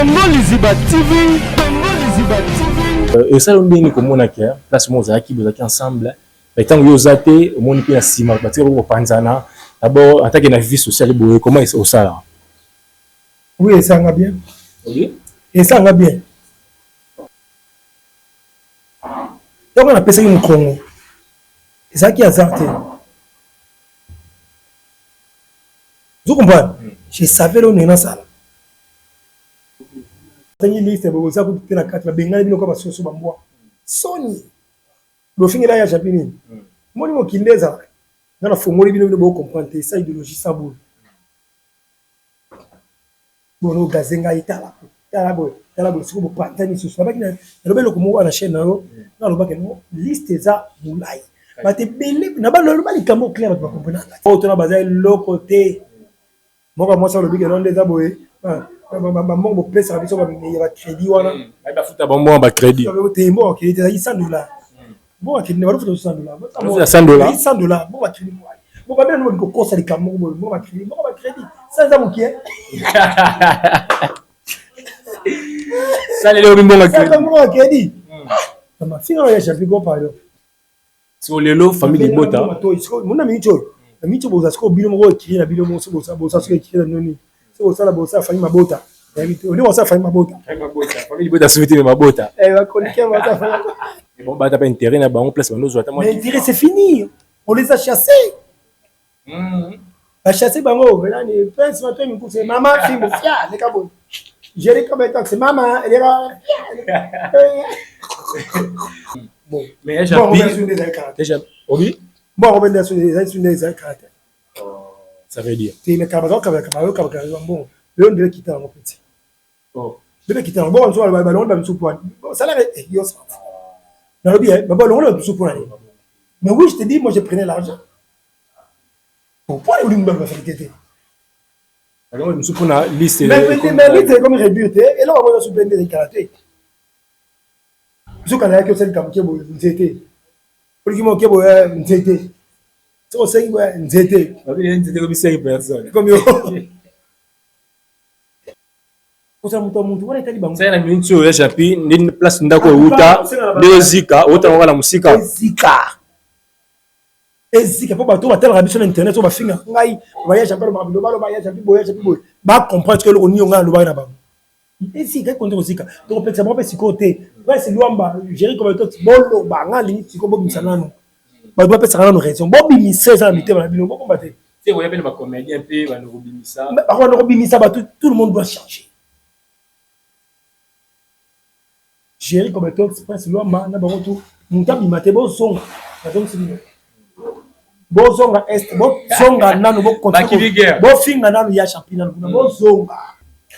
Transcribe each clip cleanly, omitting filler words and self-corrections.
Congo Liziba TV. Et ça, on dit que mon acteur, place mon zaki, vous êtes ensemble. Et tant que vous êtes, mon équipe a sima, parce que vous pensez d'abord, en tant que la vie sociale, comment est-ce que ça là? Oui, ça va bien. Oui. Et ça va bien. Donc on appelle ça une Congo. C'est ça qui a zarté. Vous comprenez? Je savais le nom ça. Tangi liste bo za ku tena kati la bengali bino ko ba soso bamboa. Soni. Bo fingira ya chapini. Moni mo kindeza. Na la fomoli bino bo comprendre ça idéologie ça boule. Bon no gazenga itala. Tala bo siko bo patani soso. Ba kina lo belo ko mo na chaîne na lo ba ke no liste za mulai. Ba te bele na ba lo ba li kamo clair ba comprendre. Faut tona bazai le côté. Moi ça le big non des aboyés. Maman mon place avec son crédit wana ba futa bombo ba crédit bon crédit ça $100 bon crédit ne va futa $100 $100 $100 bon crédit bon ba bien no ko ça les camo bon crédit ça ça mon qui est ça les bon crédit ma fille on a jamais go par exemple sur le lot famille Bota mon ami Micho boza sko bino mo écrire na bino mo so boza sko écrire noni so boza la boza famille Mabota on est boza famille Mabota famille Bota souhaiter Mabota va connaître boza famille bon bah t'as pas intérêt na on place nous attends mais intérêt c'est fini on les a chassés a chassé bango venant les prince matin me pousse maman fille mon fier les cabos j'ai comme étant c'est maman elle est là bon mais déjà oui. Bon, on va dire sur les caractères. Ça veut dire. C'est le cabaret, bon, le on dirait quitter mon petit. Oh. Le quitter bon, on soit le ballon dans le sous-point. Bon, ça là, il y a ça. Non, le bien, le ballon dans le sous-point. Mais oui, je te dis, moi, je prenais l'argent. Pourquoi il voulait me faire quitter? Alors, le sous-point, liste. Mais liste comme rébuté, et là, on va sous-point des caractères. Ce qu'on a que c'est le cabaret, c'était. Pour qui manquait nzete so c'est quoi nzete nzete comme 5 personnes comme yo osa mutu wana itali bango ça na minute ya chapi ni place ndako uta lezika uta ngala musika ezika po bato batala biso na internet so ba finga ngai voyage chapi lo voyage chapi boya chapi boy ba comprendre que le oni nga lo ba na bango ezika konto kozika to peut-être moi petit côté ouais c'est luamba gérer comme toi bolo ba nga limite siko bo bisanano ba doit peut-être na raison bo bimisa ça mité ba bino bo combattre c'est ouais ben ba comédien pe ba no bimisa ba no bimisa ba tout le monde doit changer gérer comme toi prince luamba na ba tout muta bimate bo songa na donc c'est bo songa est bo songa nanu bo continuer bo finga nanu ya championnat bo songa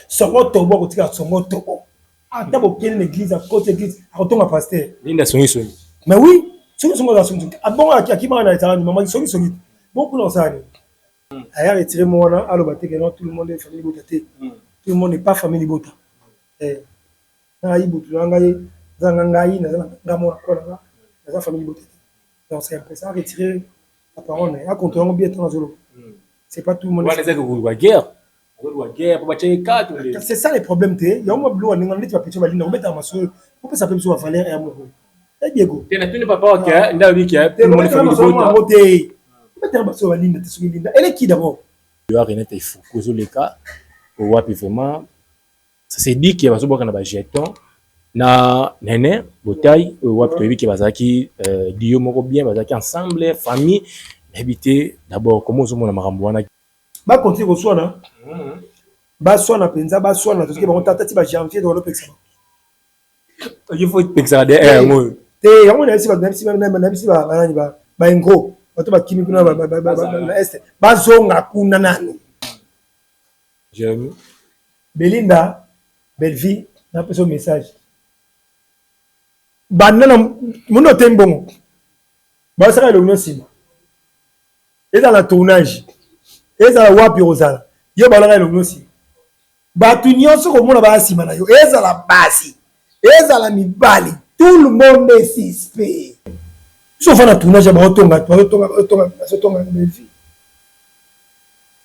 songo tobo kotika songo tobo ata bokene l'église à côté église à retourner pasteur linda songi mais oui songo la songi a bon aki ba na etala maman songi beaucoup dans ça aya retiré moi na alo bateke non tout le monde est famille Bota tout le monde n'est pas famille Bota na ibutu ngai zangai na ngamona ko na famille Bota donc c'est un peu ça retirer la parole à contrôler bien dans zolo c'est pas tout le monde ouais guerre. C'est ça les problèmes. Il y a un bleu, on a dit que tu vas aller dans le masseur. Pourquoi ça peut se faire et amour? Et Diego. Tu n'as plus papa qui a une vie qui a tout le monde fait. Elle est qui d'abord? Il y a rien de fou. Cause les cas, au wapi vraiment, ça s'est dit qu'il y a pas de jeton. Na nene, bouteille, au wapi tu as vu qu'il y a qui Dio moko bien, bazaki ensemble, famille, habiter d'abord comment on a marambouana. Ba continuer au soir ba soir penza ba soir na tout que ba tata ti ba janvier dans le pexa il faut pexa de mo te yango na si ba ngo bato ba kimi kuna ba est ba zonga kuna nani j'aime Belinda Belvi na peso message banana muno tembongo ba saka le no sima et dans la tournage ezala wapi ozala yo balanga elongo si batu nyonso komona basima na yo ezala basi ezala mibali tout le monde est suspect sauf na tournage ba otonga Belvi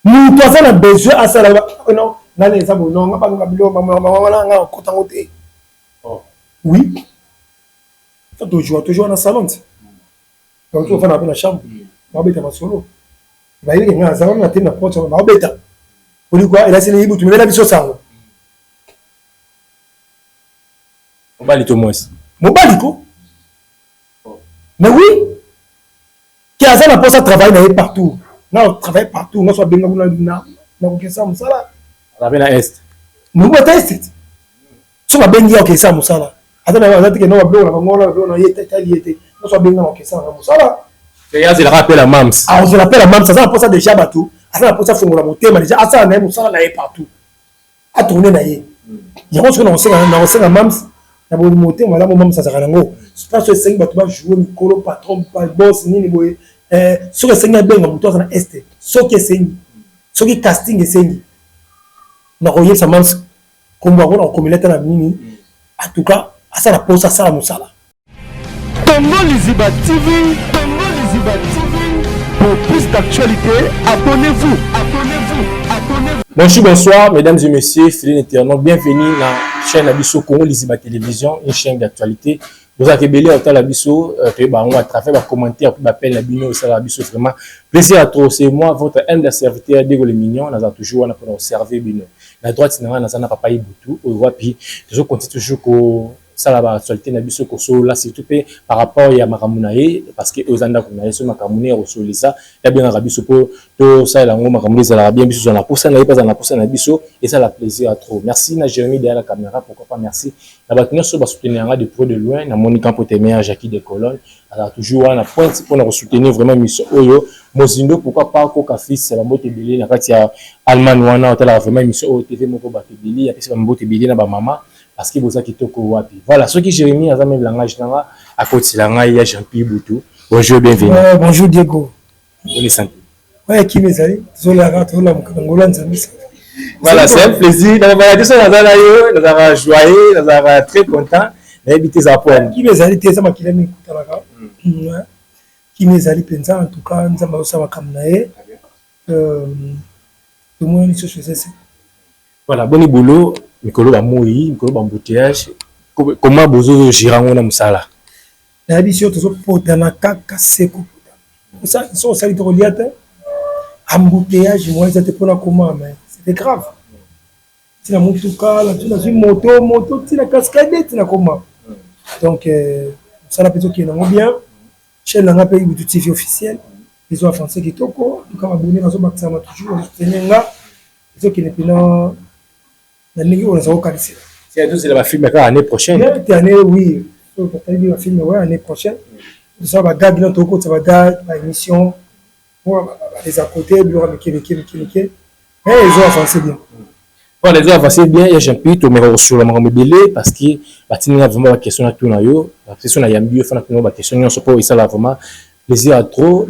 mutu aza na besoin asala non Nani ça bon non ngaba bilo maman nga kotango te. Oh. Oui. Ça toujours dans salon. Donc tu vas dans la chambre. Va beta ma solo. Va ile nga za na tena porte va beta. Oli quoi il a sini ibu tu me la biso sango. Mobali to moins. Mobali ko. Mais oui. Qui a ça na poste travailler partout. Non, travaille partout, on soit bien na ko ça musala. La bena est. Nous va tester. So ba bengi o ke ça musala. Ata na ata ke no ba blo na ngola blo na yete tali yete. On soit bien na ko ça musala. Et il se rappelle à Mams. Ah, on se rappelle à Mams, ça pour ça déjà bateau. Ça pour ça fongola motema déjà. Ah ça na musala na partout. A tourner na yé. Il y a on sait na Mams. Na bo motema la Mams ça sera ngo. Je pense que 5 bateau va jouer Mikolo patron pas boss ni boy. Sur le Seigneur benga muto na este. Soki sengi. Soki casting sengi. Na koyé ça Mams comme on communauté na nini. En tout cas, à ça la pose ça la musala. Tongo Liziba TV, Tongo Liziba TV. Pour plus d'actualité, abonnez-vous, abonnez-vous, abonnez-vous. Bonjour, bonsoir, mesdames et messieurs, fidèles internautes, bienvenue dans la chaîne Abisso Congo Liziba Télévision, une chaîne d'actualité. Vous avez belé autant l'Abisso, à travers les commentaires, pour m'appeler l'Abino au salaire Abisso, vraiment. Plaisir à tous, c'est moi, votre humble serviteur, Diego le Mignon, nous avons toujours observé Bino. La droite, c'est un papa Ibutu, au roi, puis je continue toujours que ça la actualité Nabisso Koso, là, c'est tout par rapport à Makamunae, parce que aux Anda Kunae, ce Makamunae, au Solisa, il y a bien un Rabisso pour tout ça, la Makamunae, ça la bien, Bisso, on a poussé, on n'a pas en poussé Nabisso, et ça la plaisir à trop. Merci, na Jérémy derrière la caméra, pourquoi pas, merci. La bâtiment sur soutenir de près de loin, na Monica Potemé, Jackie de Colonne, elle a toujours un point pour nous soutenir vraiment, mission Oyo, Mozindo, pourquoi pas, Coca Fils, c'est la moto Bélé, la carte, il y a Allemagne, on a vraiment mission Oyo TV, Moko Bélé, il y a plus de moto Bélé, na maman. Parce que vous avez wapi. Voilà, ce qui Jérémy a jamais langage là à côté là, il y a Jean-Pierre Boutou. Bonjour, bienvenue. Bonjour Diego. Vous les sentez. Ouais, qui mes amis, voilà, c'est un plaisir. Dans la maladie, nous avons joyeux, nous avons très content. D'habiter à point. Qui mes amis, c'est ça qui l'a mis qui mes amis pensent en tout cas, nous avons ça comme naé. Tout le monde se faisait ça. Voilà, bon boulot. Mikolo ba moyi, mikolo ba embouteillage. Comment bozo girango na musala? Na biso tozo potana kaka seko. Ça ils sont sali to liata. Embouteillage moi ça te pona comment mais c'était grave. Tu na mutuka, là tu na une moto, tu na cascade, tu na comment. Donc ça la plutôt qui est bien. Chez la pays du TV officiel. Les ont français qui toko, comme abonné dans son maxi ma toujours tenenga. Ils ont qui n'est pas c'est la film l'année prochaine. L'année, oui. La film, ouais, l'année prochaine. Ça va gagner notre côté, ça va gagner la émission. Les à côté, ils ont avancé bien. Voilà, ils ont avancé bien. Il y a Jean-Pierre, mais sur le moment belé parce que il y a vraiment la question à tout na yo. La question à Yambi, il y a la question sur pour ça là vraiment plaisir à trop.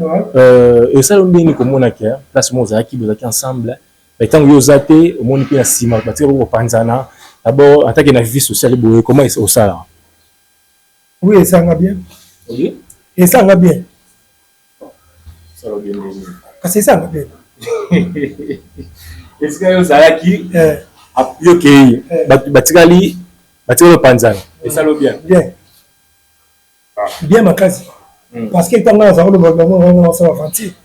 Et ça, on dit comme on a qui là, c'est moi qui vous êtes ensemble. Mais tant que vous êtes au monde qui est si mal, parce que vous Panzana, d'abord en tant que vie sociale, comment est-ce ça? Oui, ça va bien. Oui. Et ça va bien. Ça va bien. Parce que ça va bien. Est-ce que vous avez qui? Ok. Batikali Panzana. Et ça va bien. Bien. Bien ma case. Parce que tant que ça va le ça va avancer.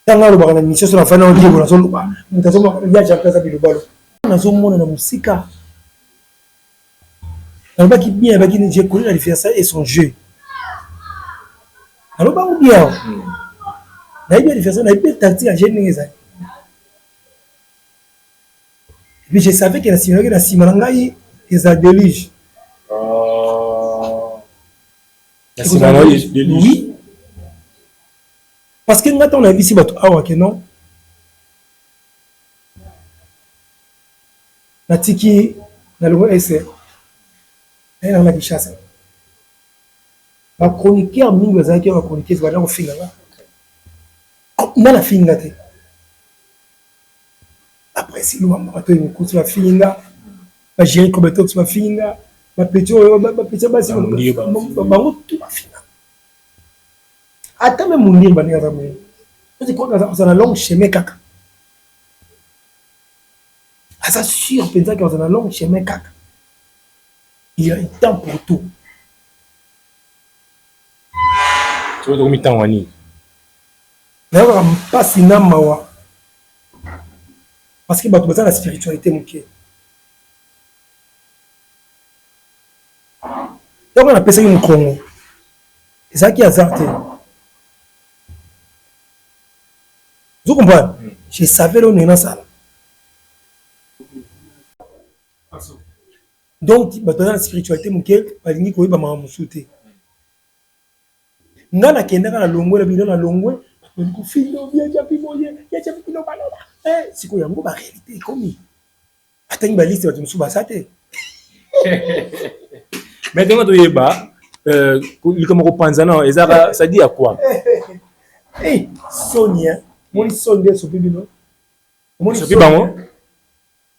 Tant que le mission sur la fin on dit on a solo ba mutazo ya chapter ça bilobalo na zo mona na musika na ba ki bien ba ki ni j'ai connu la différence et son jeu alors ba ou bien na bien différence na bien tactique à génie ça et puis je savais que la simanangai ils a délige la simanangai délige oui. Parce que quand on a vu ici, non, la tiki, la loi essai, elle a la chasse. La chronique en mille ans qui a chroniqué, c'est pas fin là. On a la fin là. Après, si nous avons une course, la fin là, la gérer comme toi, tu vas fin là, ma petite, base, tout va fin là. Attends même mon livre, c'est quoi ça a long chemin caca. ça sûr pensa que dans un long chemin kaka. Il y a un temps pour tout. Tu vas dormir temps wani. D'ailleurs, pas si mawa. Parce que bah, tu as la spiritualité, mon pied. Donc, on appelle ça une Congo. C'est ça qui est hasardé. Vous comprenez? Je savais là où on est dans ça. Donc, bah, tu as la spiritualité, mon pied, bah, il n'y a pas de moussouté. Nga na kenda na longwe la bino na longwe ko filo bien japi boye ya japi kilo baloba siko yango ba réalité comme atangi ba liste batu musuba sate Mais donc to yeba likoma ko panzana ezaka ça dit à quoi? Sonia moni sonde so bibino moni so bibango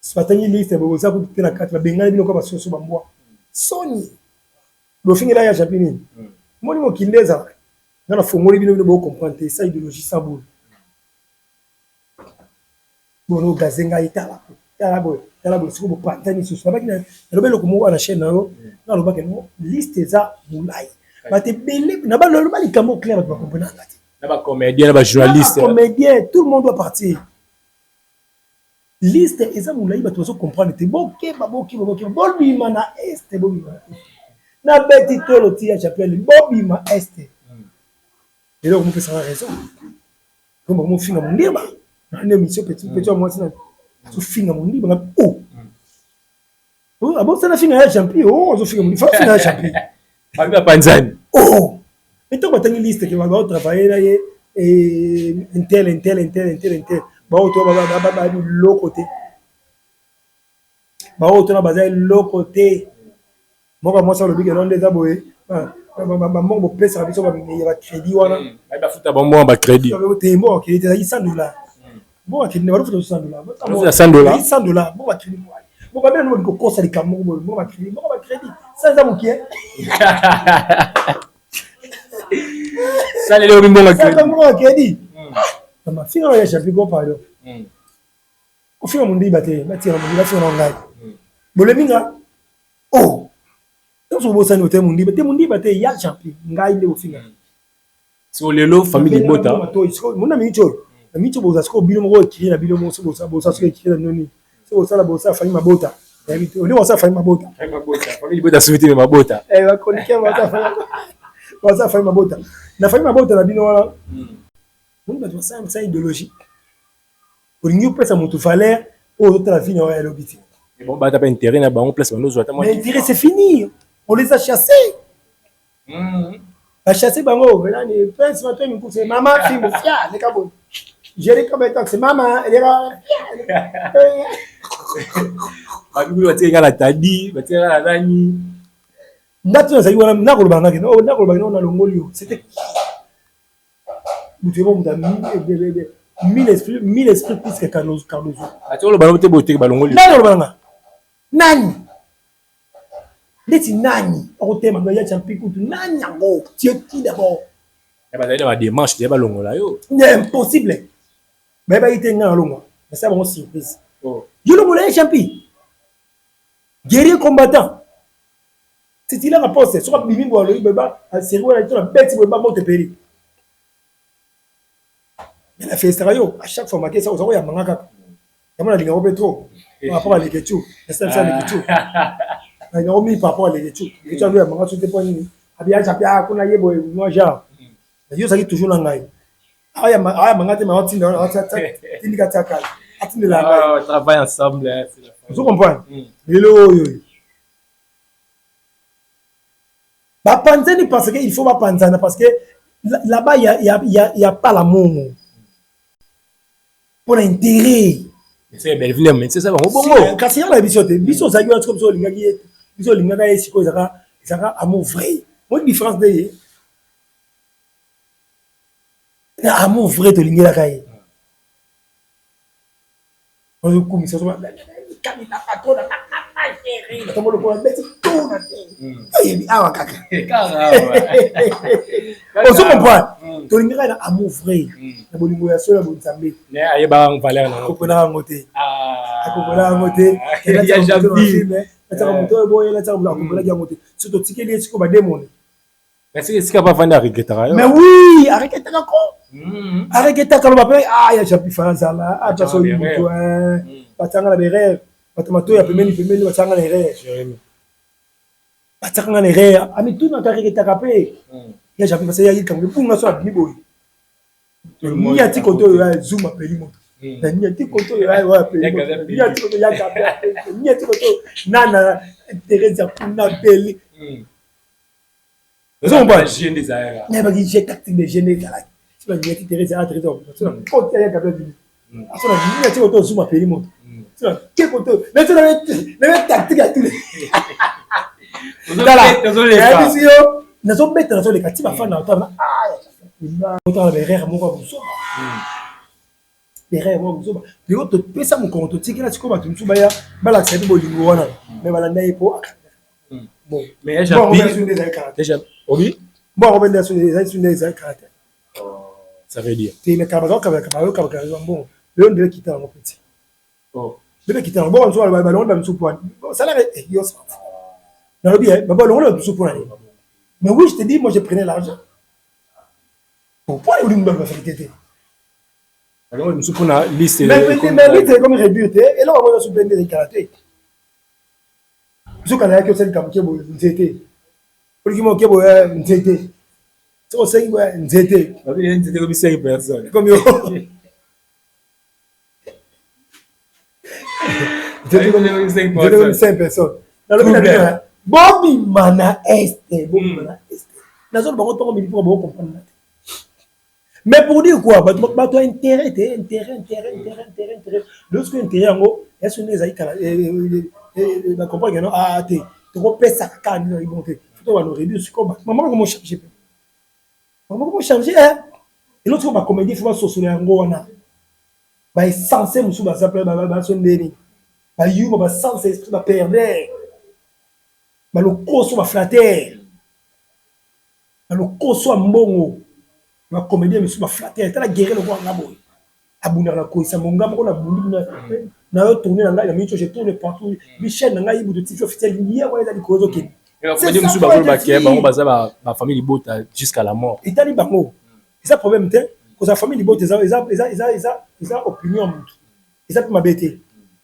spatangi liste bo za ko tena kati ba bengali bino ko ba soso ba mbwa Sonia bo fingela ya japi ni moni mo kindeza dans la formule bien de comprendre ça idéologie ça boule bon no gazenga itala boy c'est comme patani sur ça ba kina le belo ko na chaîne na lo ba ke no liste za mulai ba te belé na ba lo ba likamo clair ba comprendre ngati na ba comédien na ba journaliste comédien tout le monde doit partir liste eza mulai ba to comprendre te boke bol bima na est bobima na beti tolo tia chapelle bobima est. Et donc, on fait ça raison. Comme on finit mon libre, on a une mission petit, moi, c'est tout finir mon libre. Oh, ah bon, ça n'a fini à champion. Oh, on finit mon libre. Finir à champion. Pas Panzani. Oh, et toi, tu as une liste qui va travailler là et un tel. Bah, tu vas l'autre côté. Bah, tu vas l'autre côté. Moi, ça, le big et des abonnés. Maman mo pesa biso ba crédit wana ba futa bombo ba crédit tembo qui était $100 bon qui ne va futa $100 $100 bon ba crédit bon ba bien no ko ça les camo bon ba crédit ça ça mon qui est ça les bon ba crédit ça mon crédit ma fille ya chapi go pardon ko fille mon ndi baté batira mon ndi fille ngai boleminga oh donc so bosa no te mundi bate ya champion ngai le ofinga so lelo famille bota mona micho na micho bosa sko bino mo ki na bino mo so bosa so ki na noni so bosa la bosa famille mabota ya bito oli bosa famille mabota famille bota souhaiter mabota ba konike bosa famille mabota na famille mabota na bino wala moni ba ça idéologie pour nous pesa mutu valeur au de la vie na ya lobiti bon ba ta pas intérêt na ba on place nous zoata moi intérêt c'est fini. On les a chassés. A chassé bango, venani prince matin me pousse maman fille mon fier les cabos. J'ai les comme étant c'est maman, elle est là. Ba bibi ba teka la tadi, ba teka la nani. Ndatu za yiwa na ko banga ke. Oh na ko banga na longolio. C'était vous devez vous mille esprits plus que Cardozo. Atolo ba te bote ba longolio. Na ko banga. Nani Leti nani okotema ngo ya champion tu nani yango Dieu qui d'abord ba zaida ba démarche ba longola yo c'est impossible mais ba ite nga longo mais ça bon surprise oh yo le moulin champion guerrier combattant c'est il a rapport sur bimi bo lo beba a servo la tona beti bo ba mote peri mais la fait ça yo à chaque fois marqué ça on ya mangaka kama na linga ko petro par rapport à l'écriture ça l'écriture na ngomi par rapport à l'écriture l'écriture ya manga sote point ni abia chapia kuna yebo moi genre yo ça qui toujours na ngai aya manga te ma tinda tindika tsaka atindela ngai on travaille ensemble vous comprenez lelo yo ba panzani parce que il faut ba panzana parce que là-bas il y a pas l'amour pour l'intérêt. C'est belle ville mais c'est ça bon bon quand c'est la biso ça yo comme ça lingaki biso lingaka esiko zaka amour vrai moi différence de amour vrai de lingela kai on comme ça quand il n'a pas trop la comme le point bête tout na ah kaka on se comprend tolingaka na amour vrai na bolingo ya solo ya Nzambe ne ayeba valeur na akopona yango te akopona yango te ya jambi ataka moto boye la tsaka akopona yango te surtout tikeli esiko ba démon mais est-ce qu'il va vendre à regretter mais oui arrêtez ta ko arrêtez ta lo ba ya chapi faransa la ata so moto batanga la berere batamato ya pemeni batanga la erreur batanga la erreur ami tout na arrêtez ta kapé ya chapi parce ya yikango punga so abini boy ni ati koto ya zoom apeli moto na ni ati koto ya apeli moto ni ati koto ya kapé ni ati koto nana Teresa kuna peli on va gérer des aéros mais ba qui tactique de gérer là tu vas dire que Teresa a traité tu vas koto ya kapé aso na ni ati koto zoom apeli moto tu vas que koto mais tu na tactique à tous les nazo beta nazo le kati ba fana otana otana berere moko busoba berere moko busoba leo to pesa mo konto tikela siko ba tumsu ba ya bala tsabi bolingo wana me bala ndai po bon mais déjà obi bon on vient sur des caractères ça veut dire tu le kabaka bon leo ndele kita mo petit ndele kita bon on soit ba ballon ba msu point ça la yo ça na lobi ba ballon le msu point. Mais oui, je te dis, moi je prenais l'argent. Pourquoi il voulait me donner la vérité? Alors, nous sommes la liste. Mais liste comme réduite. Et là, on va se prendre des karatés. Je suis allé à celle comme qui est nzete. Pour qui m'occupe nzete. So c'est quoi nzete? Il y a nzete comme 5 personnes. Comme yo. Nzete comme 5 personnes. Alors, Bobby mana este, Bobby mana este. Nazo bango tongo mili pour bon comprendre. Mais pour dire quoi, bah toi intérêt. Lorsque intérêt ngo, est-ce que les aïkala na comprendre non ah te ko pesa ka ni bon te. Faut va nous réduire sur combat. Maman comment changer. Maman comment changer et l'autre va comédie faut sosoler ngo wana. Ba essentiel musu ba s'appeler ba sondeni. Ba yu ba sens esprit ba perdre. Balokoso ba flatter balokoso mbongo ba comédien monsieur ba flatter tala guerre le voir ngabo abuna na ko isa monga moko na bundu na yo tourner na ngai na micho je tourne partout Michel na ngai budo tifi officiel lié wa za dikozo ke comédien monsieur ba ba ke bango baza ba famille bota jusqu'à la mort itali bango ça problème te ko sa famille bota ça opinion ça peut m'abêter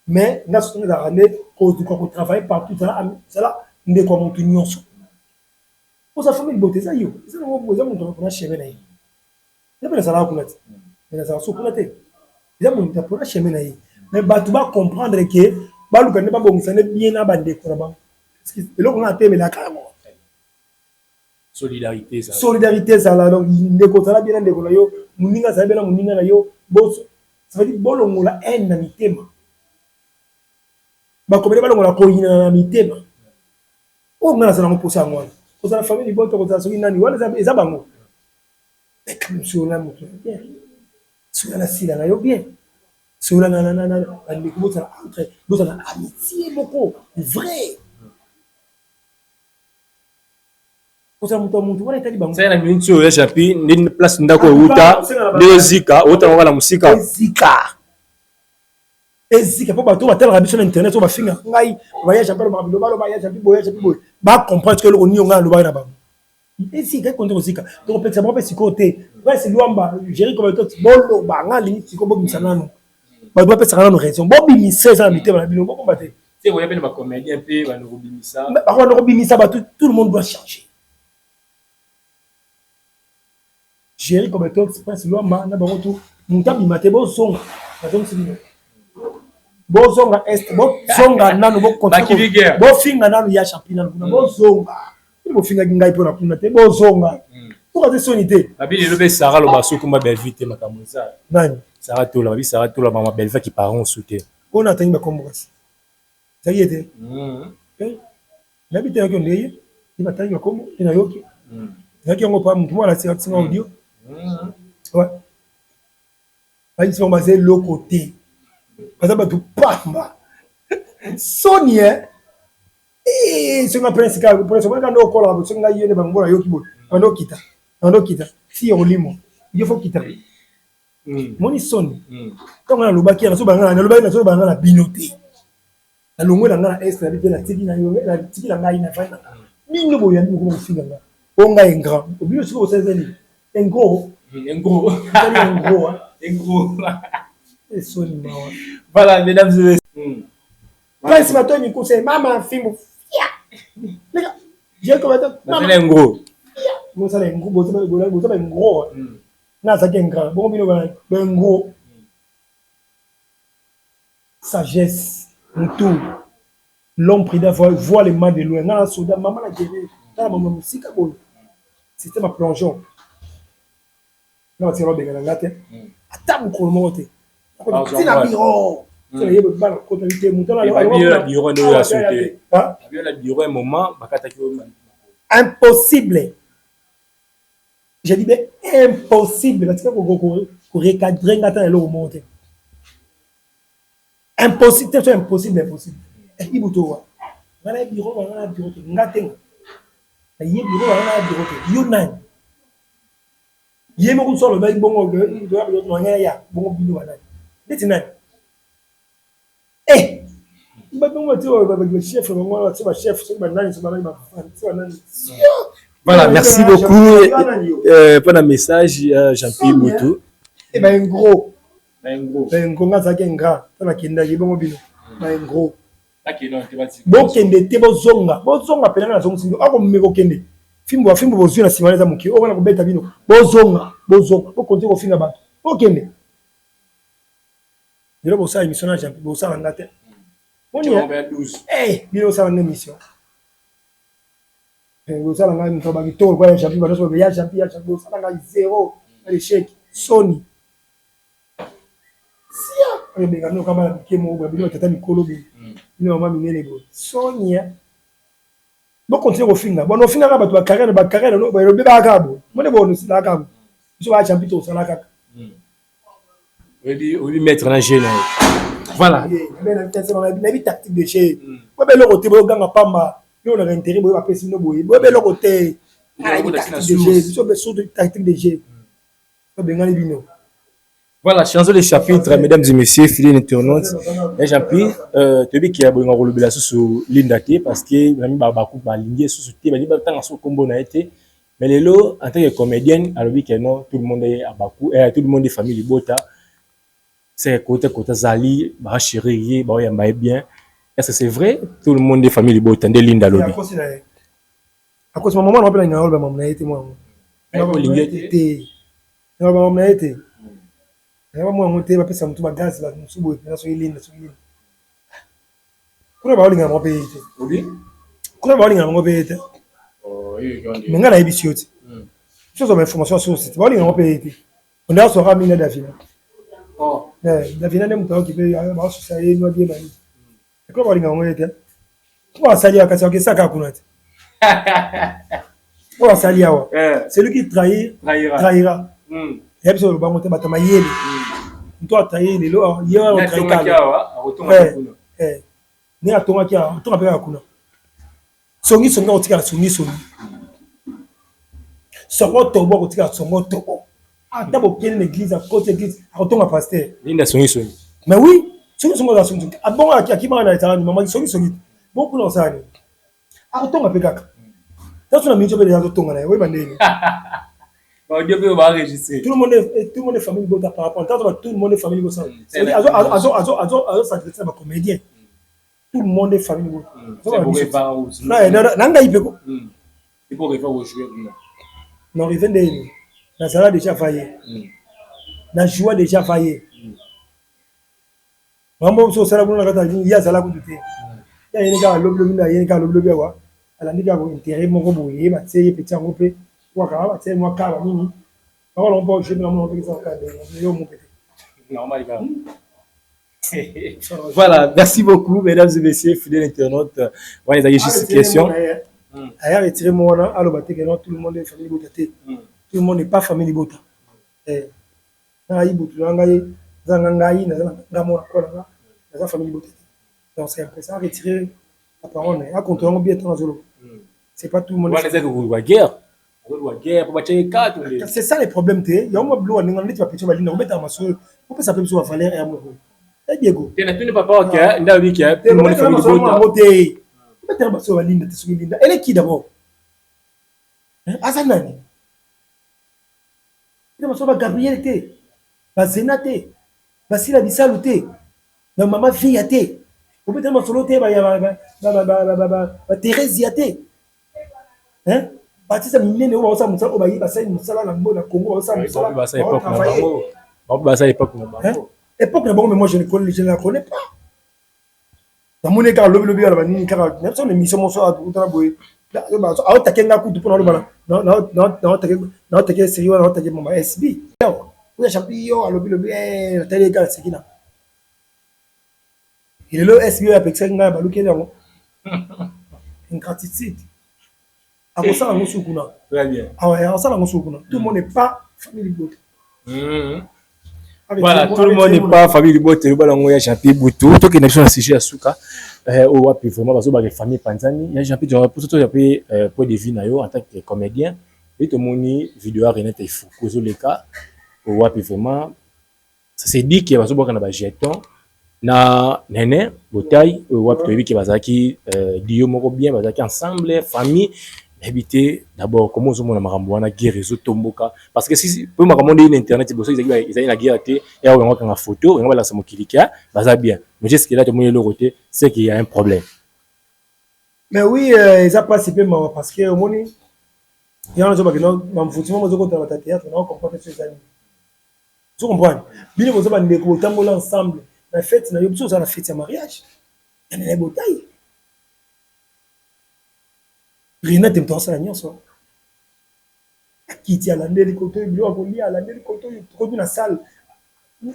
mais na so na ramener cause du quoi travailler partout ça là ndeko wa mutu nyonso oza famille bote eza yo eza mutu akona chemin na ye eza mpe nazala kuna te me nazala so kuna te eza mutu akona chemin na ye me bato bacomprendre ke baluka nde babongisa nde bien na bandeko na bango eloko nga atemelaka yango solidarité ezala donc ndeko ozala bien na ndeko na yo moninga azala bien na moninga na yo ça veut dire bolongola haine na mitema bakomele balongola koyina na mitema on a ça posa ngwana ko za famille boto ko za so nani wala za bango mais comme sur la moto bien sur la sila na yo bien sur la ani ko bota entre bota na amitié beaucoup vrai ko za moto wala itali bango ça na minute yo ya chapi ni place ndako uta de zika uta ngala musika ezika po bato batala biso na internet so bafinga ngai voyage apelo mabilo balo voyage boye ba comprendre que le onyo nga loba na bango ezika konto kozika donc peut-être ça peut côté ouais c'est luamba gérer comme toi bolo ba nga limite siko bo bisanano ba doit peut ça na raison bo bimisa ça mité ba bilo bo combattre c'est quoi appelle ba comédien pe ba no bimisa ba ko no bimisa ba tout le monde doit changer gérer comme toi c'est luamba na bango tout mutambi maté bo songa donc c'est bozonga est bozonga nanu bofinga nanu ya championnat kuna bozonga bofinga ngai pona kuna te bozonga pourquoi te sonité babili lobe Sarah lo baso kuma belle vite makambo ça nani Sarah tola mama belle qui parent sauter on attend ba kombo kasi ça y était n'habite yako ndeye ni batangi ba kombo ina yoki yaki yango pa mtu mwana sira tsinga audio ouais ba ils sont basés le côté parce que tu pamba Sonia et ce qu'on appelle c'est que pour ce moment quand on colle avec ce qu'on a eu les bangola yoki bo ando kita si olimo il faut quitter. Moni son. Quand on a le bac, on a le bac, la binoté. La longue, on a est, la tiki, la tiki, la maille, la faille. Mine boyan, nous avons fini. On a un grand. Au milieu, c'est un gros. Un gros. Un gros. Un gros. Et son. Voilà, mesdames et messieurs. Quand ce matin, il me conseille, maman, film. Les gars, j'ai commenté. Maman, un gros. Moi, ça, un gros. Vous avez un gros. Non, ça, c'est un grand. Bon, un gros. Sagesse, tout. L'homme pris d'avoir voit les mains de loin. Non, soldat, maman l'a géré. Là, maman, c'est comme c'était ma plongeon. Non, c'est l'homme de la gâte. Attends, mon côté. C'est la bureau. C'est le bal côté de montant. La bureau de la société. La bureau un moment, impossible. J'ai dit mais impossible parce que vous recadrer ngata le monter. Impossible, c'est impossible, impossible. Et il bouto. Voilà bureau, voilà bureau. Ngate. Il y a bureau, voilà bureau. You nine. Il y a mon solo ben bon il doit y avoir ya bon bino voilà. Détinay. Eh. Ba bon tu le chef, moi tu chef, c'est ba nani, c'est ba nani. Voilà, merci beaucoup pour le message Jean-Pierre Boutou. Eh ben un gros. Un gros. Ben gros ngasa kenga, ça na kinda ye bon bino. Ben gros. Bon kende te bozonga pena na zonga sindo ako mmeko kende fimbo bozwi na simana za muki okona kubeta bino bozonga bokonte ko finga bato okende ndelo bosa émission na jampi bosa ngate oni bino sa na émission bosa nga mto ba kitoro kwa jampi ba so ya jampi bosa nga zéro échec Sony sia benga no kama bikemo ba bino tata mikolo bi non maman minene go Sonia bon continuer au finga bon au finga ba to carrière no ba robe ba kabo mo ne bon la kabo so ba champito so la kaka oui mettre en jeu voilà ben na bi tactique de jeu ba be lo côté bo ganga pamba yo na intérêt bo ba pesi no boye bo be lo côté tactique de jeu so be so de tactique de jeu so be ngani bino. Voilà, changeons les chapitres, mesdames et messieurs, fidèles internautes. Et Jean-Pierre, tu dis qu'il y a un rôle de sur l'indate parce que même beaucoup de lignes sur ce thème, mais le combo n'a été. Mais les lots, en tant que comédienne, alors oui que non, tout le monde est à Bakou, et tout le monde est famille Bota. C'est côté Zali, bah chérie, bah y a bien. Est-ce que c'est vrai? Tout le monde est famille Bota, des lignes d'alobi. À cause de mon maman, on rappelle un rôle, maman n'a été moi. Maman n'a été. Moi, on était pas ça, tout gaz là, nous sommes là sur l'île, sur l'île. Comment va aller en pays? Oui. Comment va aller en pays? Mais on a l'habitude aussi. Chose de information sur le site. Va aller en pays. On a sur Ramina Davina. Oh. Davina n'est pas qui peut avoir sur ça et nous dire bah. Comment va aller en pays? Comment ça lia quand ça kakuna? Comment ça lia? C'est lui qui trahira. Et puis, on va monter à Tamayel. Toi, taillé les lois, il y a un traité. Né à ton qui a ton appel à Kuna. Songi songa au tika songi songi. Songo tobo au tika songo tobo. Ah, d'abord, quelle église à côté d'église, à ton pasteur. Linda songi songi. Mais oui, songi songo dans songi. Ah bon, à qui m'a dit ça, maman songi songi. Beaucoup dans ça. À ton appel à. T'as son ami, tu peux déjà ton là. Oui, bandé. Tout le monde est famille Bota par rapport à tout le monde est famille Bota. Azo s'adresse à ma comédien. Tout le monde est famille Bota. Nanga ipeko. Il faut refaire au joueur. Non, il vient de la salle déjà failli. La joie déjà failli. Maman so sala kuna kata il y a sala kutu te. Ya yeka lobby wa. Ala nika ko intérêt moko boye ba tseye petit ngopé. Moi, voilà, merci beaucoup, mesdames et messieurs, fidèles internautes. Voilà, les juste question. Ailleurs, retirez-moi, tout le monde est famille Bota. Tout le monde n'est pas famille Bota. Donc, c'est important, retirer la parole. C'est pas tout le monde. Guerre. C'est ça le problème. Il y a un bleu, on est pas petit, on met à ma soeur. Pourquoi ça peut se faire Valère et Amoureux? Eh Diego. Tu n'as pas papa qui a une qui a tout le monde est famille de Bota. Tu mets à Linda, tu suis Linda. Elle est qui d'abord? Asanani. Tu mets à Gabriel T. Bazena T. Basila Bissalou T. Ma maman fille à T. Vous mettez à solo T. Thérèse T. Hein? Batista minene oba osa musala oba yiba sai musala na mbo na Congo osa musala ba sa époque na bango ba sa époque na bango époque na bango mais moi je ne connais pas na mone ka lobi ala banini ka na so émission mo so utana boy a takenga kutu pona lobana na take sérieux na take mama SB oya champion lobi na tele ka sekina il est le SB a pexé nga baluki yango ingratitude. Très bien. Tout le monde n'est pas famille Bote. Voilà, tout le monde n'est pas famille Bote. Le ballon est Jean-Pierre Boutou. Toi qui n'es pas un sujet à Souka, au Wapi vraiment parce que la famille Panzani, il y a Jean-Pierre pour tout Jean-Pierre pour des vies en tant que comédien. Et tout le monde vidéo Renette il faut causer les cas au Wapi vraiment. Ça s'est dit qu'il y a pas de jeton. Na nene botai au Wapi tu qui bazaki dio moko bien bazaki ensemble famille. Habiter d'abord comment on a marambouana guerre réseau tomboka parce que si pour makambo de internet ils ont la guerre té et on a une photo on va la samo kilika ça bien mais juste que là tout le monde le côté c'est qu'il y a un problème mais oui ils a participé parce que au moni il y a un job que non mam foutima mo zoko ta théâtre on comprend ces amis tu comprends bien vous avez des ko tambola ensemble la fête na yobso ça la fête de mariage il y a des bouteilles. Rien de temps ça nyonso kiti ala ndeli koto ibyo akoli ala ndeli koto koto na salle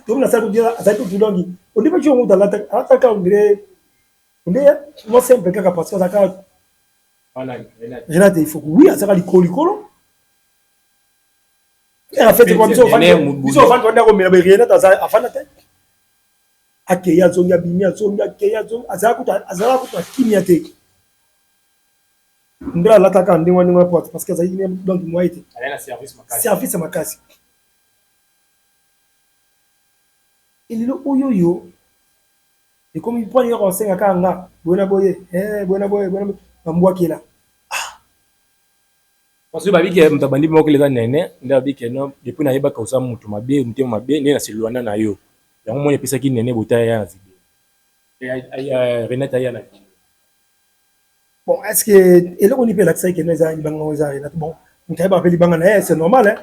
ko dira azaki tudongi on dit pas tu monta la ataka ngre on dit moi simple kaka parce que ça ka voilà Renate il faut oui azaka likolo et en fait comme ça ils ont fait on a mais Renate afana te akeya zonga bimia zonga akeya zonga azaka kuta kimia te ndra lataka ndingo porte parce que ça y est donc moi été service makasi il est oyoyo et comme il prend y on senga kanga bona boye mbwa kila parce que babi ke mtabandi moko les nene ndabi ke no depuis na yeba ka usa mutu mabe mutema mabe ne na silwana na yo yango moni pesa ki nene botaya ya video et Renata ya na bon, est-ce que et là on y peut l'accès que nous avons bango za bon on t'a pas appelé bangana c'est normal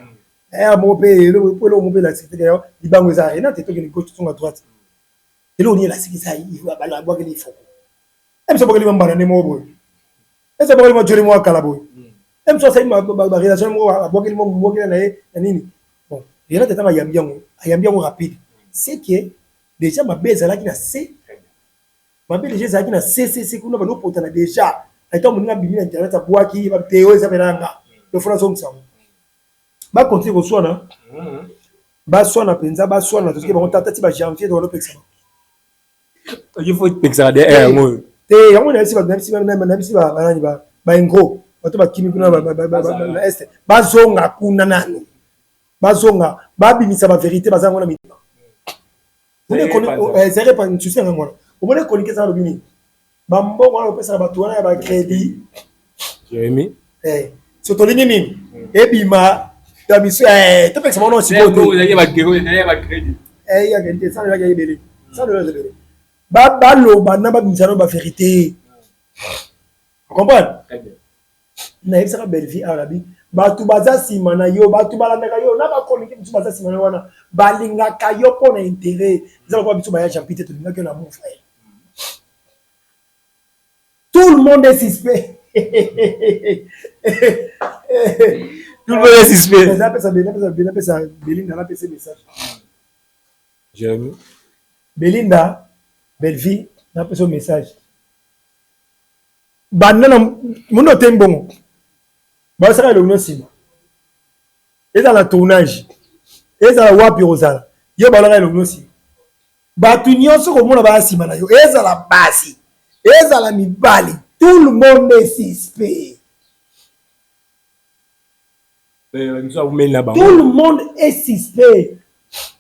hein mon pays le on peut l'accès que di bango za et là tu peux que gauche sont à droite et là on y là c'est ça il faut bala boire qu'il faut même ça pas que les mbana ne mo boy et ça pas que le joli mo kala boy même ça c'est ma relation mo boire qu'il mo na nini bon et là tu t'as yambiango rapide c'est que déjà ma baisse là qui na c'est ma belle déjà qui na c'est qu'on a pas potana déjà aitant mon bimi internet a bois qui va théo ça belanga le français ça ba continuer ko sona ba sona penza ba sona tout ce qui va tata ti ba janvier dans le pexa il faut pexa de mo te yango na si ba banani ba ngro bato ba kimi kuna ba est ba zonga kuna nani ba zonga ba bimisa ba vérité ba zango na mitima vous ne connaissez c'est pas une souci ngwana vous voulez connaître ça le bini bambo on peut ça bato wana ba crédit Jérémy surtout les nini et bima ta biso tu peux que ça mon aussi beau il y a ba crédit il y a quelque ça là il y a belé ça le belé ba lo ba na ba bimisa ba vérité vous comprenez na yebisa belle vie arabi bato baza sima na yo bato balandaka yo na bakoliki biso baza sima na wana balingaka yo mpona intérêt eza lokola biso baya champite tolingaki yo na mon frère tout le monde est suspect tout le monde est suspect napesa Belinda napesa message Jérémy Belinda belle vie napesa message banana mundo tembongo basaka le nosima eza la tournage eza la wapi ozala yo balaka le nosima batu nyonso komona basima na yo eza la basi eza la mibali tout le monde est suspect le monde est suspect.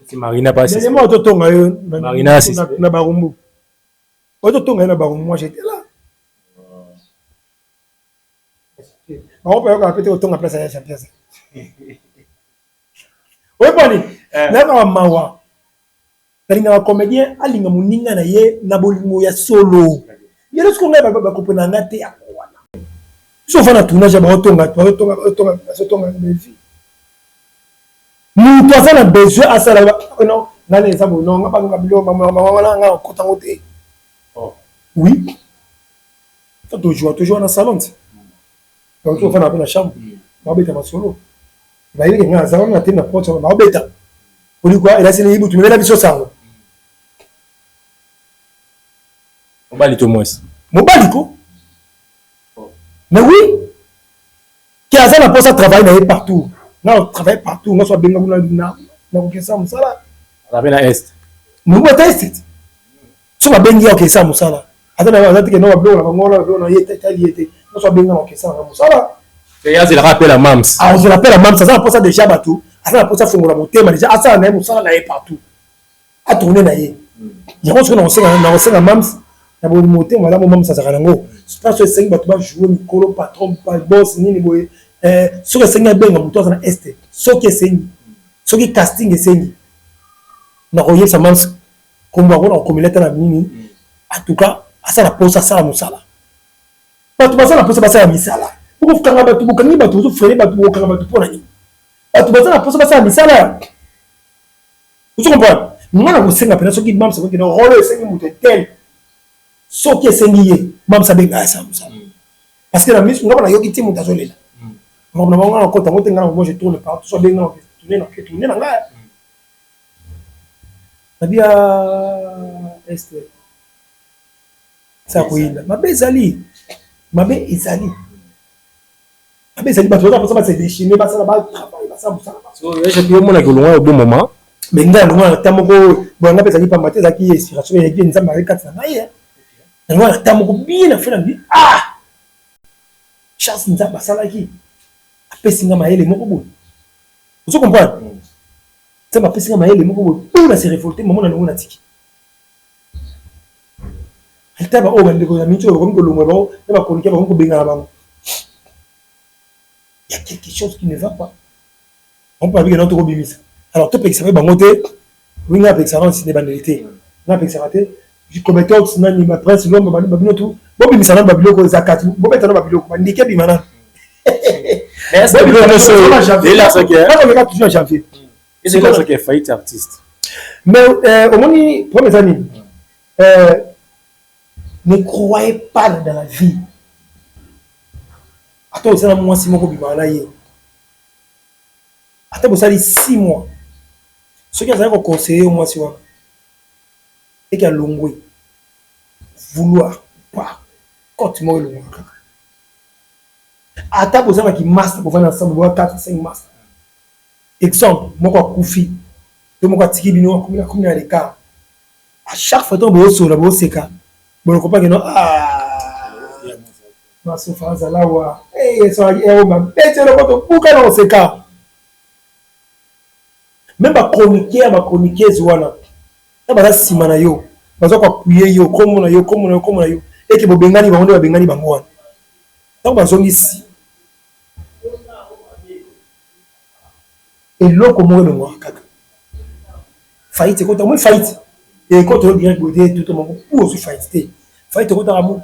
C'est Marina pas suspect. Marina suspect. Na Barumbu. Na Barumbu, moi j'étais là. On peut répéter autant à place à la champion. Oui, bon, na mawa. Kalinga comédien alinga muninga na ye na bolingo ya solo. Yelo ce qu'on a ba kopena ngate ya wana. So fana tournage ba otonga bezi. Nous doit faire besoin à ça non, dans les abos non, pas ngabilo maman nga kotango te. Oh. Oui. Toujours dans le salon. Donc on fait un peu la chambre. On va mettre ma solo. Il va y avoir un salon, on a été na porte, on va mettre. Pour lui quoi, il a signé il tu mets la biso ça. On va aller tout moins. Mon baliko. Mais oui. Qui a ça la poste à travailler partout. Non, on travaille partout. On soit bien dans le ça musala. On va à est. Nous va tester. So va bien dire que ça musala. Attends, on va dire que non va bien on y était. On soit bien dans le ça musala. C'est il rappelle à Mams. Ah, je rappelle à Mams, ça la poste déjà bateau. Ça la poste à fongola motema déjà. Ah ça na musala na partout. À tourner na yé. Il y a qu'on sait na Mams. Na bon moté voilà mon ça sera ngo je pense que c'est bato ba jouer micro patron pas boss nini boye so que c'est benga moto na est so que c'est so que casting c'est na royer ça mans comme on communauté na nini en tout cas ça la pose ça la musala bato ba ça la pose ba ça la misala pour kanga bato bukangi bato zo frère bato kanga bato pona ni bato ba ça la pose ba ça la misala vous comprenez ngana ko senga pena so que mams ko no rôle c'est moto tel ce qui est singulier, même ça bien ça. Parce que la mise, on a yoki timu d'azolela. On a vraiment encore tant que moi je tourne partout, soit bien tourner dans là. La bien est ça oui, ma bezali, ma bezali. Ma bezali pas tout ça c'est déchiré, pas ça là-bas travail, pas ça. So je peux mon que loin au bon moment. Mais nda loin tamoko, bon na bezali pas mater ça qui est inspiration et bien ça m'a quatre na hier. On a tamoko bien à faire vie. Ah! Chasse nza basala ki. Apesinga maele moko bo. Vous comprenez? Ça m'a pesinga maele moko bo. Pour la se révolter maman na ngona tiki. Elle taba o bande ko ya micho ko ko longo ba, e ba konike ba ko benga ba. Il y a quelque chose qui ne va pas. On peut dire notre bimisa. Alors tout peut que ça fait bangote. Oui, na avec ça dans ciné banalité. Na avec ça raté. Je commettais aussi nani ma presse l'homme babino tout bobi misana babilo ko zakati bobi tana babilo ko ndike bi mana est-ce que le là c'est que toujours janvier et c'est là que faillite artiste mais au moni premier année ne croyez pas dans la vie attends c'est moi si moko bi mana ye attends vous allez 6 mois ce qui a conseillé au moins si moi et qu'il y a l'ongoué vouloir pas quand moi le monde à ta besoin qui master pour faire ensemble voir 4 5 master exemple moi quoi koufi de moi quoi tiki bino comme il y a des cas à chaque fois ton beau sur la beau seka bon comprend que non ah ma souffrance là wa eh ça est au bas et c'est le pote pour quand on seka même pas chroniquer voilà ça simana yo bazo ko kuye yo komo na yo et que bobengani bango babengani bango wana tant bazongi si et loko mo le moi kaka faillite ko moi faillite et quand on dirait godé tout le monde pour se faillite faillite ko ta mo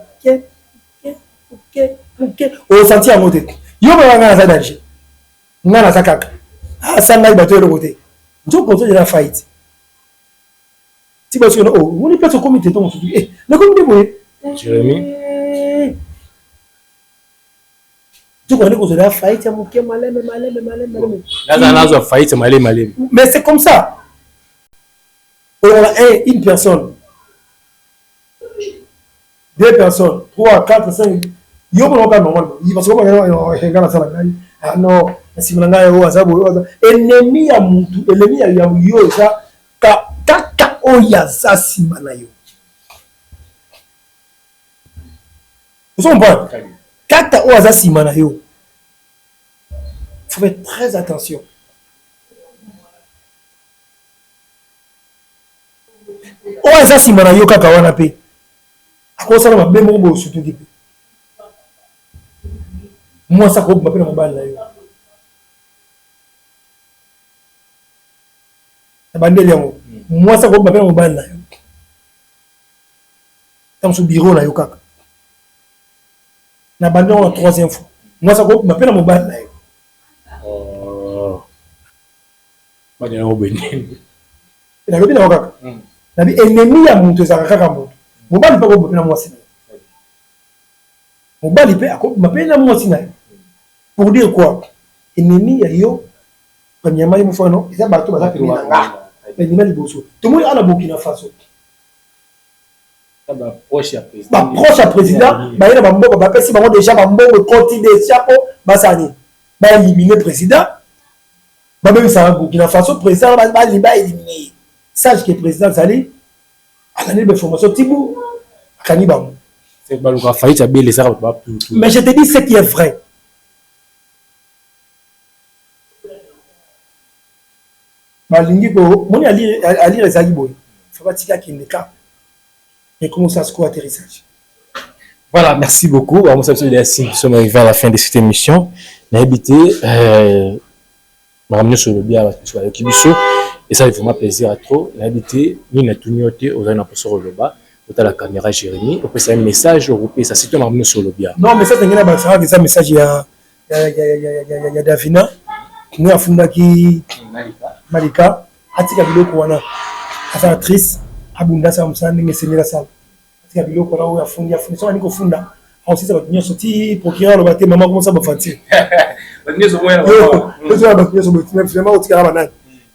ok o senti à moté yo ba ngana za danger ngana za kaka ah ça ngai bato le côté njo ko de la faillite. Si parce que on est pas au comité donc le comité vous Jérémy tu connais que la faillite mon qui malem là faillite malem mais c'est comme ça on a une personne 2 personnes 3 4 5 yo on pas normal parce que on gana ça là ah non si mlanga yo azabo ennemi ya mutu ennemi ya yo ça kaka oya za sima na yo vous comprenez kaka oya za sima na yo faut faire très attention. Oh, ça, si je yoka kawana pe. À cause de ça, je vais me surtout. Moi, ça, je vais me faire. Moi, ça, je vais me faire. Dans ce bureau, là, yoka. Na bande la troisième fois. Moi, ça, je vais me faire mobile. Pas de l'obéni. Il a le bien yoka. Ennemi ya muntu ezaka kaka muntu mobali mpe akobima na mwasi na ye mobali mpe akobima mpe na mwasi na ye pour dire quoi ennemi ya yo banyama ye mofano eza bato baza pene na nga ennemi ya liboso tomoni ana Burkina Faso baproche ya président baye na bambongo bapesi bango déjà bambongo ekoti déjà mpo basani baélimine président babebisaka Burkina Faso président baélimine sache que le président Zali a donné des formations Tibou Kanibam. C'est pas le cas failli ça bien les arabes tout. Mais je te dis ce qui est vrai. Malingi ko moni ali les agiboy. Faut pas tika qui ne cas. Et comment ça se quoi atterrissage. Voilà, merci beaucoup. Nous sommes arrivés à la fin de cette émission. N'habitez ramener sur le bien avec Kibiso. Et ça, il fait plaisir à trop. L'habité, nous n'avons tout noté aux uns sur le bas. Au la caméra Jérémy. On peut un message européen. Ça, c'est tout ramener sur le bien. Non, mais ça, c'est un message. Il y a Davina. Nous avons fondé Malika. Atika Biloko wana. Actrice. Abunda Samson. Ngesenira Sam. Atika Biloko wana. Oya fondé. Ça va nous fondre. Aussi, ça va venir sortir. Procureur le bâtiment. Maman, comment ça va faire?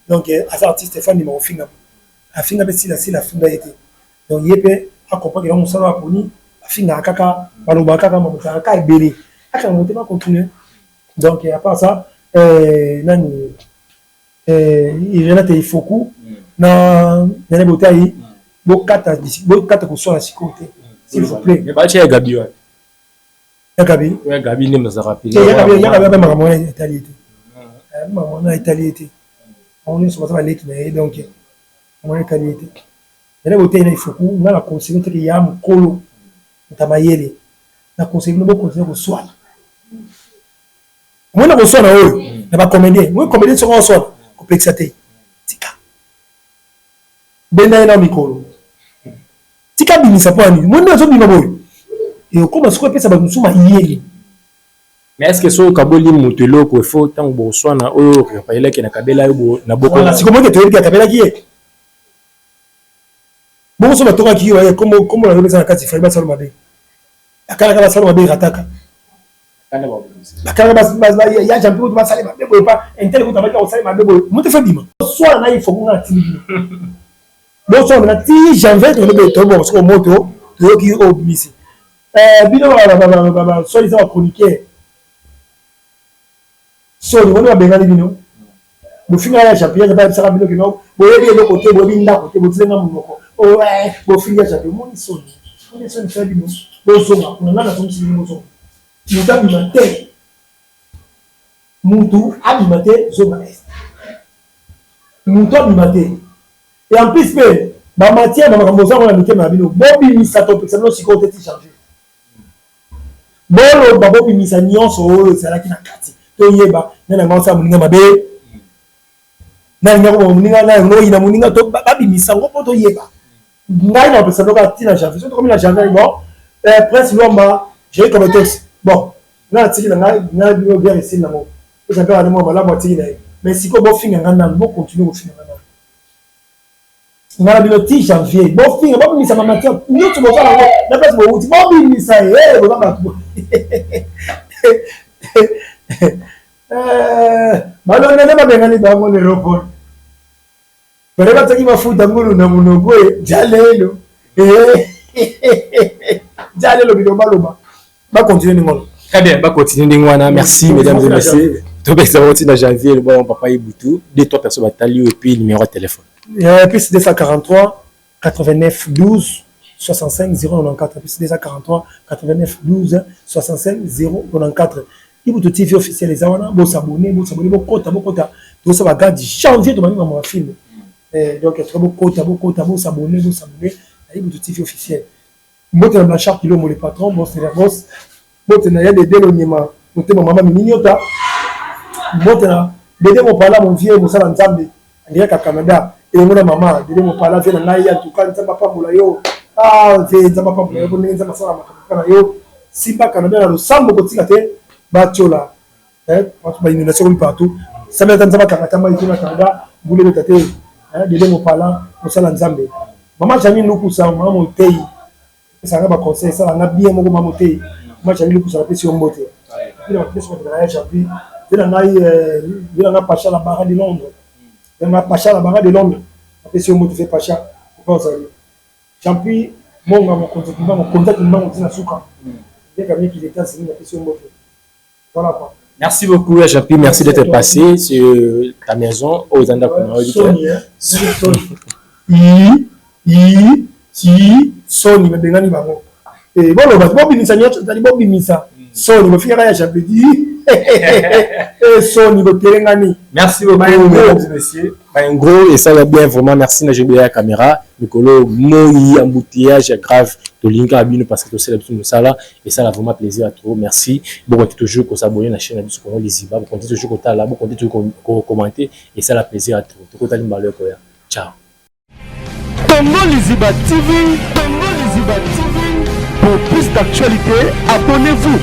Donc, les artistes, Stéphane, ils m'ont fait la fin de la fin de donc, il y a accompagné mon salon à Pony, la fin de Kaka, Balobaka, Mamaka, et Bélé. On ne va pas continuer. Donc, à part ça, il y a des focus, il y a des bouteilles, beaucoup de choses à la sécurité. S'il vous plaît. Mais pas chez Gabi. Il y a Gabi. Il y a Gabi, il nous a rappelé. Il y a Gabi, maman, Italie. Maman, Italie. On est sur la lettre, donc on a une qualité. Il y a des bouteilles, il faut qu'on a la consigne qu'il y a un colo, tamayele. La consigne, nous continuer au soir. On a au soir, on a pas comédie. Moi, comédie sur un soir, complexité. Tika. Benda na mikolo. Tika binisa po ani. Moi, nous sommes binaboy. Et au commence quoi ça va nous suma yeli. Mais est-ce que ce Kaboli Moutelo qu'il faut tant que soit na oyo kapayela ki na kabela yo na boko na sikomo ke toyeli kabela ki bon so batoka ki yo comme la lobeza na kati fa ba salo mabe akala ka ba salo mabe rataka akala ba ya champion ba sale mabe boy pa intel ko tabaka o sale mabe boy mutu fa bima soit na il faut qu'on a tili bon so na ti janvier to be to bon so moto to ki o misi bino ba so ils ont chroniquer so ni wona bengali bino bo finga ya champion ya ba saka bino kino bo yebi no kote bo binda kote bo tsenga munoko o bo finga champion mo ni so fa bino bo so na na so msi bino so muta bimate mutu abimate zo ba est mutu abimate et en plus pe ba matière ba makamboza na mike na bino bo bimisa to pesa no sikote ti changer bolo ba bo bimisa nyonso o ezalaki na kati toyeba nana ngausa muninga mabe nana ngako muninga na ngoyi na muninga to babimisa ngopo toyeba ngai na pesa doka tina janvier so to comme la janvier bon prince Lomba j'ai comme texte bon na tiki na bien ici na mo ça peut aller moi la moitié là mais si ko bo finga ngana bo continuer ko finga ngana ngana bino ti janvier bo finga bo bimisa mama tia nyoto bo fala na place bo uti bo bimisa bo ba malona na babengani bango le report bale bataki mafuta ngulu na munoko jalelo jalelo bilobaloba ba continuer ngolo très bien ba continuer ndingwana merci mesdames et messieurs to besa woti na janvier le bon papa Ibutu deux trois personnes batali et puis numéro de téléphone plus 243 89 12 65 094 plus 243 89 12 65 094 Ibuto TV officiel les awana, bon s'abonner, bon kota, tout ça va garder janvier de manière à film. Donc très beau kota, bon s'abonner, Ibuto TV officiel. Moi t'es Blanchard Kilo, mon le patron, bon c'est la boss. Moi t'es na des l'onyma, moi t'es ma maman mignota. Moi t'es na des mon pala mon vieux, mon salan Zambie, direct à Canada. Et mon maman, des mon pala vient na ya tout cas, ça va pas moula yo. Ah, ça va pas moula yo, on est dans ça la yo. Simba Canada na le sambo kotikate. Batiola, inondation partout. Ça met dans Canada, vous le tâter, de mon parlant, au salon Zambé. Maman, j'ai mis nous pour ça, maman, mon pays. Ça n'a pas conseil, ça n'a bien mon maman pays. Moi, j'ai mis nous pour ça, la pression beauté. Il a fait son mariage, il a Pacha la barre de Londres. Il a Pacha la barre de Londres. La pression beauté fait Pacha. Champi, mon contact, mon Souka. Il y a quelqu'un qui était assis la pression beauté. Voilà quoi. Merci beaucoup, Chapi. Merci d'être passé sur ta maison aux Andas. Sony, mais bien bango. Et bon, le bas, bimisa nyot, tali bon bimisa. Sony, me fiera ya Chapi dit. Sony, me terengani. Merci beaucoup, mesdames et messieurs. En gros, et ça va bien, vraiment, merci de jouer la caméra. Nicolo, moi, embouteillage grave de Linka Abino parce que tu sais l'habitude de ça là. Et ça, a vraiment plaisir à trop. Merci. Bon, on continue toujours qu'on s'abonne à la chaîne Abisso Congo Liziba. On continue toujours qu'on t'a là. On continue toujours qu'on commenter. Et ça, a plaisir à trop. Tout le monde, ciao. Congo Liziba TV. Congo Liziba TV. Pour plus d'actualité, abonnez-vous.